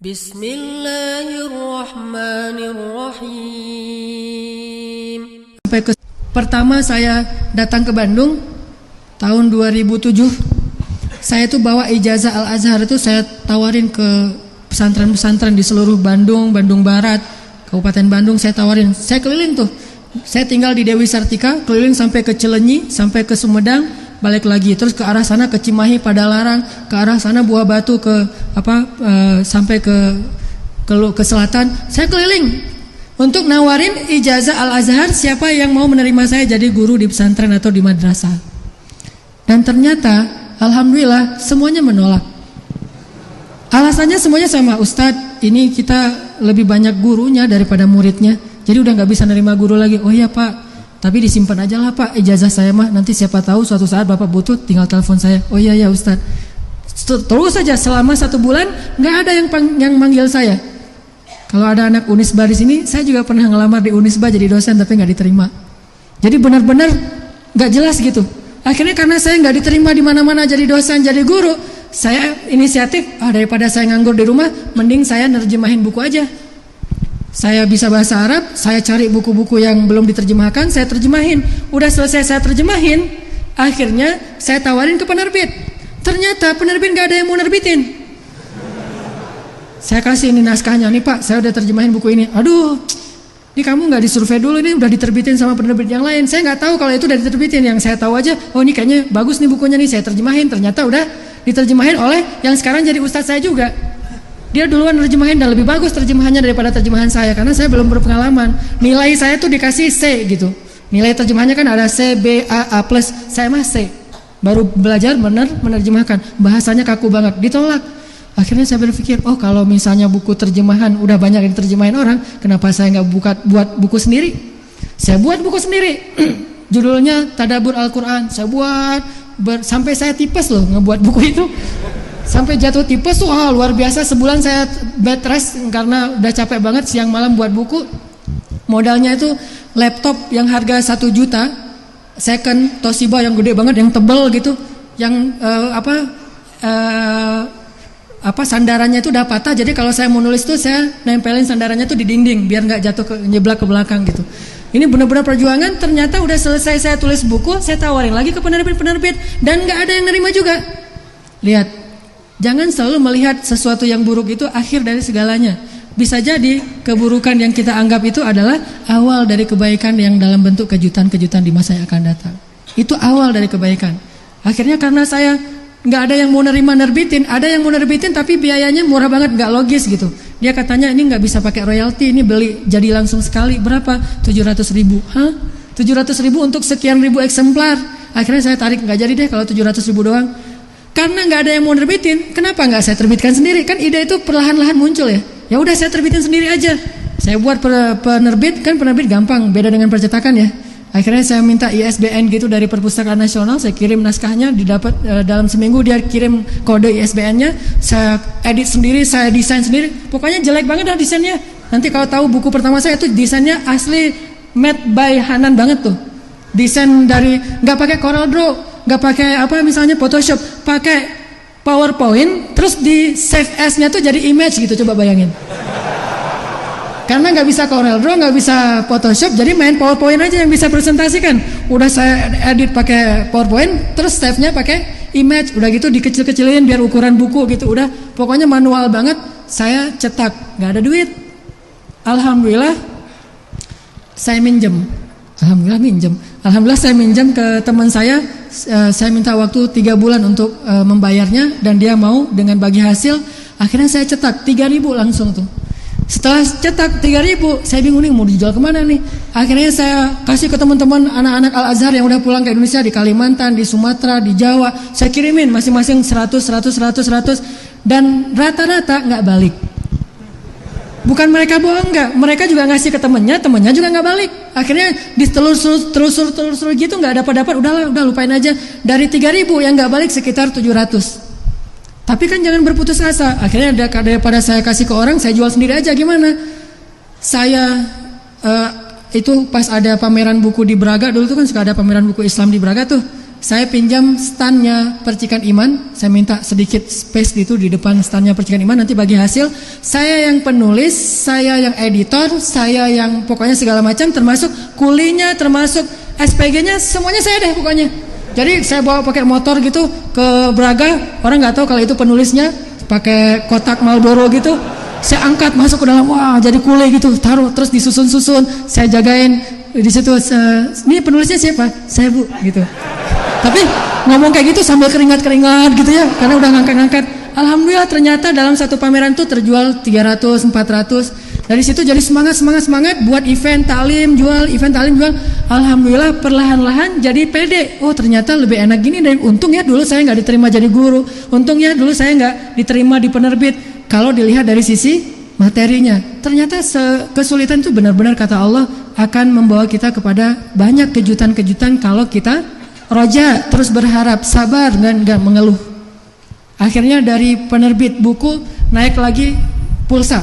Bismillahirrahmanirrahim. Pertama saya datang ke Bandung tahun 2007. Saya itu bawa ijazah Al-Azhar itu saya tawarin ke pesantren-pesantren di seluruh Bandung, Bandung Barat, Kabupaten Bandung saya tawarin. Saya keliling tuh. Saya tinggal di Dewi Sartika, keliling sampai ke Cilenyi, sampai ke Sumedang, balik lagi terus ke arah sana ke Cimahi, Padalarang, ke arah sana Buah Batu sampai ke selatan. Saya keliling untuk nawarin ijazah Al-Azhar siapa yang mau menerima saya jadi guru di pesantren atau di madrasah. Dan ternyata alhamdulillah semuanya menolak. Alasannya semuanya sama, Ustadz ini kita lebih banyak gurunya daripada muridnya, jadi udah gak bisa nerima guru lagi. Oh iya Pak, tapi disimpan aja lah Pak ijazah saya mah, nanti siapa tahu suatu saat Bapak butuh tinggal telepon saya. Oh iya ya Ustadz. Terus saja selama 1 bulan gak ada yang manggil saya. Kalau ada anak Unisba di sini, saya juga pernah ngelamar di Unisba jadi dosen tapi gak diterima. Jadi benar-benar gak jelas gitu. Akhirnya karena saya nggak diterima di mana-mana jadi dosen, jadi guru, saya inisiatif, daripada saya nganggur di rumah, mending saya nerjemahin buku aja. Saya bisa bahasa Arab, saya cari buku-buku yang belum diterjemahkan, saya terjemahin. Udah selesai saya terjemahin, akhirnya saya tawarin ke penerbit. Ternyata penerbit nggak ada yang mau nerbitin. Saya kasih ini naskahnya, nih Pak, saya udah terjemahin buku ini. Aduh, ini kamu nggak disurvei dulu, ini udah diterbitin sama penerbit yang lain. Saya nggak tahu kalau itu udah diterbitin. Yang saya tahu aja, oh ini kayaknya bagus nih bukunya nih, saya terjemahin. Ternyata udah diterjemahin oleh yang sekarang jadi ustadz saya juga. Dia duluan terjemahin dan lebih bagus terjemahannya daripada terjemahan saya karena saya belum berpengalaman. Nilai saya tuh dikasih C gitu. Nilai terjemahannya kan ada C, B, A plus. Saya mah C. Baru belajar benar menerjemahkan. Bahasanya kaku banget, ditolak. Akhirnya saya berpikir, oh kalau misalnya buku terjemahan udah banyak yang diterjemahin orang, kenapa saya nggak buat buku sendiri? Saya buat buku sendiri. Judulnya Tadabbur Al-Quran. Saya buat sampai saya tipes loh ngebuat buku itu. Sampai jatuh tipes tuh luar biasa. Sebulan saya bed rest karena udah capek banget siang malam buat buku. Modalnya itu laptop yang harga 1 juta, second Toshiba yang gede banget, yang tebal gitu, yang sandarannya itu udah patah, jadi kalau saya mau nulis tuh saya nempelin sandarannya tuh di dinding biar nggak jatuh nyeblak ke belakang gitu. Ini benar-benar perjuangan. Ternyata udah selesai saya tulis buku, saya tawarin lagi ke penerbit-penerbit dan nggak ada yang nerima juga. Lihat, jangan selalu melihat sesuatu yang buruk itu akhir dari segalanya. Bisa jadi keburukan yang kita anggap itu adalah awal dari kebaikan yang dalam bentuk kejutan-kejutan di masa yang akan datang. Itu awal dari kebaikan. Akhirnya karena saya nggak ada yang mau nerbitin, ada yang mau nerbitin tapi biayanya murah banget, nggak logis gitu. Dia katanya ini nggak bisa pakai royalti, ini beli jadi langsung sekali berapa? 700.000. 700.000 untuk sekian ribu eksemplar. Akhirnya saya tarik, nggak jadi deh kalau 700.000 doang. Karena nggak ada yang mau nerbitin, kenapa nggak saya terbitkan sendiri? Kan ide itu perlahan-lahan muncul ya. Ya udah saya terbitin sendiri aja. Saya buat penerbit, kan penerbit gampang, beda dengan percetakan ya. Akhirnya saya minta ISBN gitu dari Perpustakaan Nasional, saya kirim naskahnya, didapat dalam seminggu dia kirim kode ISBN-nya, saya edit sendiri, saya desain sendiri. Pokoknya jelek banget dah desainnya. Nanti kalau tahu buku pertama saya itu desainnya asli made by Hanan banget tuh. Desain dari nggak pakai Corel Draw, nggak pakai misalnya Photoshop, pakai PowerPoint, terus di save as-nya tuh jadi image gitu, coba bayangin. Karena nggak bisa Corel Draw, nggak bisa Photoshop, jadi main PowerPoint aja yang bisa presentasikan. Udah saya edit pakai PowerPoint, terus save-nya pakai image, udah gitu dikecil-kecilin biar ukuran buku gitu. Udah pokoknya manual banget. Saya cetak, nggak ada duit. Alhamdulillah saya minjem. Alhamdulillah saya minjem ke teman saya. Saya minta waktu 3 bulan untuk membayarnya dan dia mau dengan bagi hasil. Akhirnya saya cetak 3.000 langsung tuh. Setelah cetak 3.000, saya bingung nih mau dijual kemana nih. Akhirnya saya kasih ke teman-teman anak-anak Al-Azhar yang udah pulang ke Indonesia di Kalimantan, di Sumatera, di Jawa. Saya kirimin masing-masing 100 dan rata-rata nggak balik. Bukan mereka bohong, nggak, mereka juga ngasih ke temennya juga nggak balik. Akhirnya ditelusur gitu nggak dapat, udah lupain aja. Dari 3.000 yang nggak balik sekitar 700. Tapi kan jangan berputus asa. Akhirnya daripada saya kasih ke orang, saya jual sendiri aja. Gimana? Saya itu pas ada pameran buku di Braga, dulu tuh kan suka ada pameran buku Islam di Braga tuh. saya pinjam standnya Percikan Iman, saya minta sedikit space gitu di depan standnya Percikan Iman, nanti bagi hasil saya yang penulis, saya yang editor, saya yang pokoknya segala macam, termasuk kulinya, termasuk SPG-nya, semuanya saya deh pokoknya. Jadi saya bawa pakai motor gitu ke Braga, orang nggak tahu kalau itu penulisnya, pakai kotak Marlboro gitu, saya angkat masuk ke dalam, wah jadi kuli gitu, taruh terus disusun-susun, saya jagain di situ. Ini penulisnya siapa? Saya Bu, gitu. Tapi ngomong kayak gitu sambil keringat-keringat gitu ya, karena udah ngangkat-ngangkat. Alhamdulillah ternyata dalam satu pameran tuh terjual 300, 400. Dari situ jadi semangat buat event talim jual. Alhamdulillah perlahan-lahan jadi pede. Oh ternyata lebih enak gini, dan untung ya dulu saya nggak diterima jadi guru. Untung ya dulu saya nggak diterima di penerbit. Kalau dilihat dari sisi materinya, ternyata kesulitan itu benar-benar kata Allah akan membawa kita kepada banyak kejutan-kejutan kalau kita roja, terus berharap, sabar, dan gak mengeluh. Akhirnya dari penerbit buku naik lagi pulsa.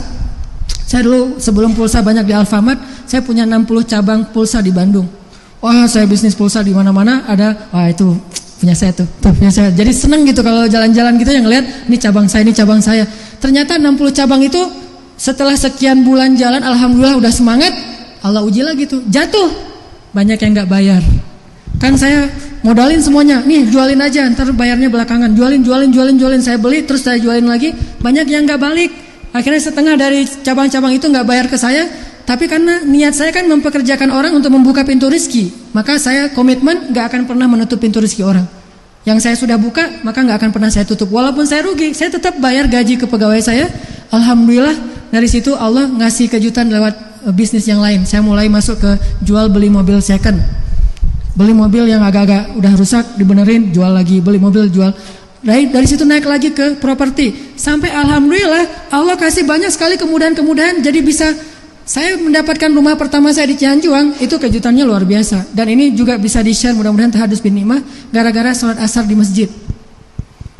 Saya dulu sebelum pulsa banyak di Alfamart, saya punya 60 cabang pulsa di Bandung. Wah saya bisnis pulsa di mana-mana ada. Wah itu punya saya tuh punya saya. Jadi seneng gitu kalau jalan-jalan gitu yang ngeliat ini cabang saya. Ternyata 60 cabang itu setelah sekian bulan jalan, alhamdulillah udah semangat. Allah uji lagi tuh, jatuh. Banyak yang gak bayar. Kan saya modalin semuanya, nih jualin aja, ntar bayarnya belakangan. Jualin, saya beli terus saya jualin lagi. Banyak yang gak balik. Akhirnya setengah dari cabang-cabang itu gak bayar ke saya. Tapi karena niat saya kan mempekerjakan orang untuk membuka pintu rezeki, maka saya komitmen gak akan pernah menutup pintu rezeki orang. Yang saya sudah buka, maka gak akan pernah saya tutup. Walaupun saya rugi, saya tetap bayar gaji ke pegawai saya. Alhamdulillah dari situ Allah ngasih kejutan lewat bisnis yang lain. Saya mulai masuk ke jual beli mobil second. Beli mobil yang agak-agak udah rusak, dibenerin, jual lagi, beli mobil, jual. Dari situ naik lagi ke properti. Sampai alhamdulillah Allah kasih banyak sekali kemudahan-kemudahan. Jadi bisa saya mendapatkan rumah pertama saya di Cianjuang, itu kejutannya luar biasa. Dan ini juga bisa di-share mudah-mudahan tahadus bin nikmah, gara-gara sholat asar di masjid.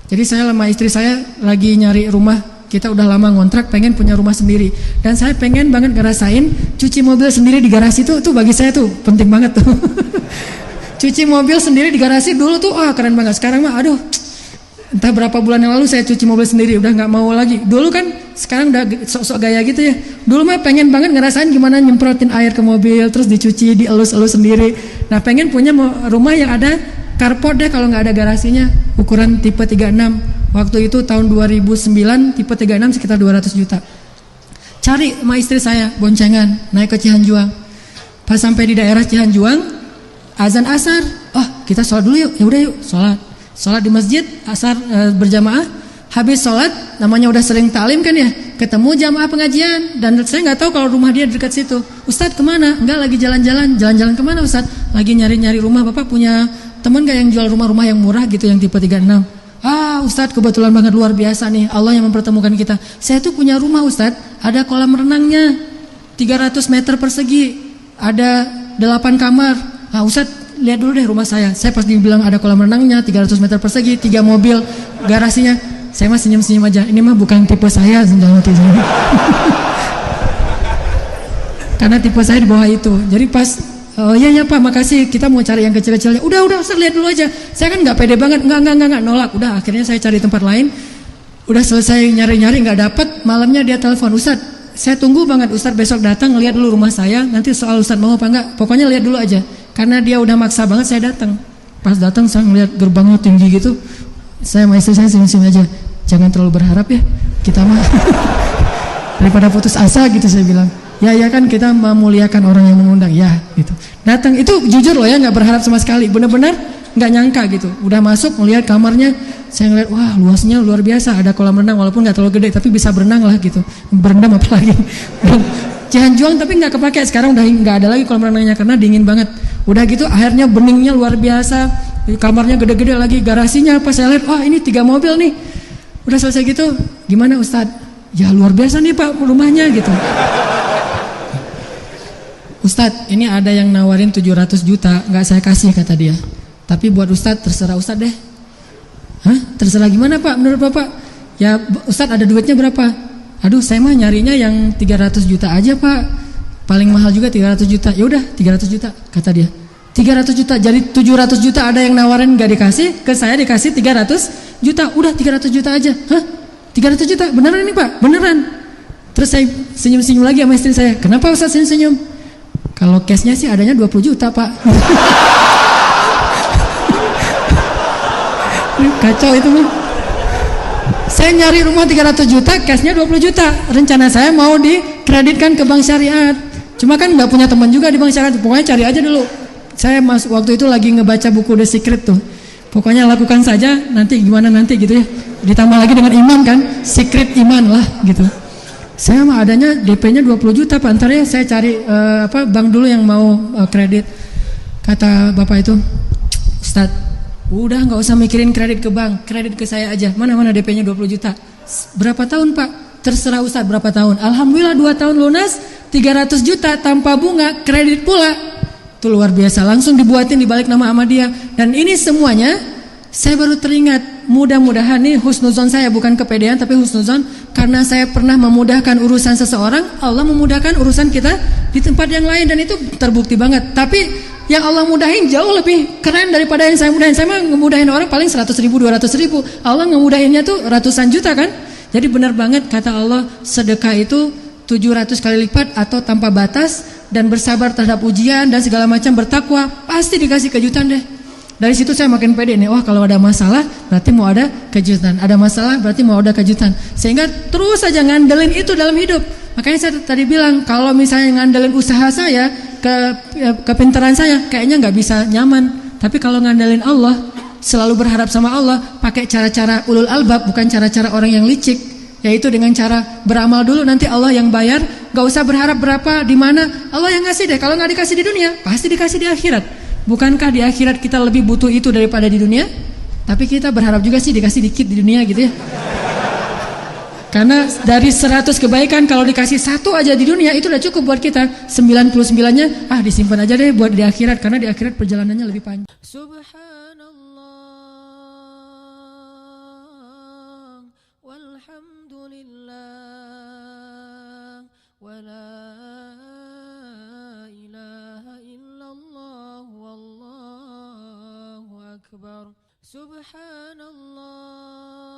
Jadi saya sama istri saya lagi nyari rumah. Kita udah lama ngontrak, pengen punya rumah sendiri. Dan saya pengen banget ngerasain cuci mobil sendiri di garasi itu bagi saya tuh penting banget tuh. Cuci mobil sendiri di garasi dulu tuh keren banget. Sekarang mah aduh, entah berapa bulan yang lalu saya cuci mobil sendiri, udah gak mau lagi. Dulu kan, sekarang udah sok-sok gaya gitu ya. Dulu mah pengen banget ngerasain gimana nyemprotin air ke mobil, terus dicuci, dielus-elus sendiri. Nah pengen punya rumah yang ada carport deh kalau gak ada garasinya. Ukuran tipe 36. Waktu itu tahun 2009, tipe 36 sekitar 200 juta. Cari sama istri saya, boncengan, naik ke Cianjuang. Pas sampai di daerah Cianjuang, azan asar, kita sholat dulu yuk. Ya udah yuk, sholat di masjid asar berjamaah. Habis sholat, namanya udah sering talim kan ya, ketemu jamaah pengajian. Dan saya nggak tahu kalau rumah dia dekat situ. Ustadz kemana? Enggak, lagi jalan-jalan. Jalan-jalan kemana Ustadz? Lagi nyari-nyari rumah. Bapak punya teman gak yang jual rumah-rumah yang murah gitu, yang tipe 36? Ustadz kebetulan banget, luar biasa nih, Allah yang mempertemukan kita. Saya tuh punya rumah Ustadz, ada kolam renangnya 300 meter persegi, ada 8 kamar. Ustadz lihat dulu deh rumah saya. Saya pas dibilang ada kolam renangnya 300 meter persegi, 3 mobil, garasinya, saya mah senyum-senyum aja. Ini mah bukan tipe saya, karena tipe saya di bawah itu. Jadi pas ya Pak makasih, kita mau cari yang kecil-kecilnya. Udah Ustaz lihat dulu aja. Saya kan nggak pede banget, nggak nolak. Udah akhirnya saya cari tempat lain. Udah selesai nyari-nyari nggak dapet. Malamnya dia telepon, Ustaz saya tunggu banget Ustaz besok datang lihat dulu rumah saya. Nanti soal Ustaz mau apa enggak, pokoknya lihat dulu aja. Karena dia udah maksa banget, saya datang. Pas datang saya ngeliat gerbangnya tinggi gitu. Saya sama istri saya senyum-senyum aja. Jangan terlalu berharap ya, kita mah daripada putus asa gitu saya bilang. Ya kan kita memuliakan orang yang mengundang ya gitu. Datang itu jujur loh ya, nggak berharap sama sekali, benar-benar nggak nyangka gitu. Udah masuk melihat kamarnya, saya ngeliat wah luasnya luar biasa, ada kolam renang walaupun nggak terlalu gede tapi bisa berenang lah gitu, berendam apalagi. Cianjuang tapi nggak kepake, sekarang udah nggak ada lagi kolam renangnya karena dingin banget. Udah gitu akhirnya beningnya luar biasa, kamarnya gede-gede lagi, garasinya pas saya lihat wah ini 3 mobil nih. Udah selesai gitu, gimana Ustadz? Ya luar biasa nih Pak rumahnya gitu. Ustadz, ini ada yang nawarin 700 juta, nggak saya kasih kata dia. Tapi buat Ustadz, terserah Ustadz deh. Hah? Terserah gimana Pak? Menurut Bapak? Ya Ustadz ada duitnya berapa? Aduh, saya mah nyarinya yang 300 juta aja Pak. Paling mahal juga 300 juta. Ya udah 300 juta kata dia. 300 juta, jadi 700 juta ada yang nawarin gak dikasih, ke saya dikasih 300 juta, udah 300 juta aja. Hah? 300 juta, beneran ini Pak? Beneran. Terus saya senyum-senyum lagi sama istri saya. Kenapa Ustaz senyum-senyum? Kalau cashnya sih adanya 20 juta Pak. Kacau itu mah. Saya nyari rumah 300 juta, cashnya 20 juta. Rencana saya mau dikreditkan ke bank syariah. Cuma kan gak punya teman juga di bank syariah. Pokoknya cari aja dulu. Saya waktu itu lagi ngebaca buku The Secret tuh. Pokoknya lakukan saja, nanti gimana nanti gitu ya. Ditambah lagi dengan iman kan, secret iman lah gitu. Saya mah adanya DP-nya 20 juta Pak. Ntar ya saya cari bank dulu yang mau kredit. Kata bapak itu, Ustadz, udah nggak usah mikirin kredit ke bank, kredit ke saya aja. Mana DP-nya 20 juta. Berapa tahun Pak? Terserah Ustadz berapa tahun. Alhamdulillah 2 tahun lunas, 300 juta tanpa bunga, kredit pula. Itu luar biasa, langsung dibuatin dibalik nama Ahmadiyah. Dan ini semuanya saya baru teringat, mudah-mudahan nih husnuzon saya, bukan kepedean tapi husnuzon, karena saya pernah memudahkan urusan seseorang, Allah memudahkan urusan kita di tempat yang lain, dan itu terbukti banget. Tapi yang Allah mudahin jauh lebih keren daripada yang saya mudahin. Saya mah ngemudahin orang paling 100 ribu, 200 ribu, Allah ngemudahinnya tuh ratusan juta kan. Jadi benar banget kata Allah, sedekah itu 700 kali lipat atau tanpa batas, dan bersabar terhadap ujian dan segala macam, bertakwa, pasti dikasih kejutan deh. Dari situ saya makin pede nih, wah kalau ada masalah berarti mau ada kejutan, ada masalah berarti mau ada kejutan. Sehingga terus saja ngandelin itu dalam hidup. Makanya saya tadi bilang, kalau misalnya ngandelin usaha saya, kepintaran saya, kayaknya nggak bisa nyaman. Tapi kalau ngandelin Allah, selalu berharap sama Allah, pakai cara-cara ulul albab, bukan cara-cara orang yang licik. Yaitu dengan cara beramal dulu, nanti Allah yang bayar. Gak usah berharap berapa, di mana, Allah yang ngasih deh. Kalau gak dikasih di dunia, pasti dikasih di akhirat. Bukankah di akhirat kita lebih butuh itu daripada di dunia? Tapi kita berharap juga sih dikasih dikit di dunia gitu ya. Karena dari 100 kebaikan, kalau dikasih 1 aja di dunia, itu udah cukup buat kita. 99-nya disimpan aja deh buat di akhirat, karena di akhirat perjalanannya lebih panjang. Subhanallah walhamdulillah wala ilaha illallah wallahu akbar. Subhanallah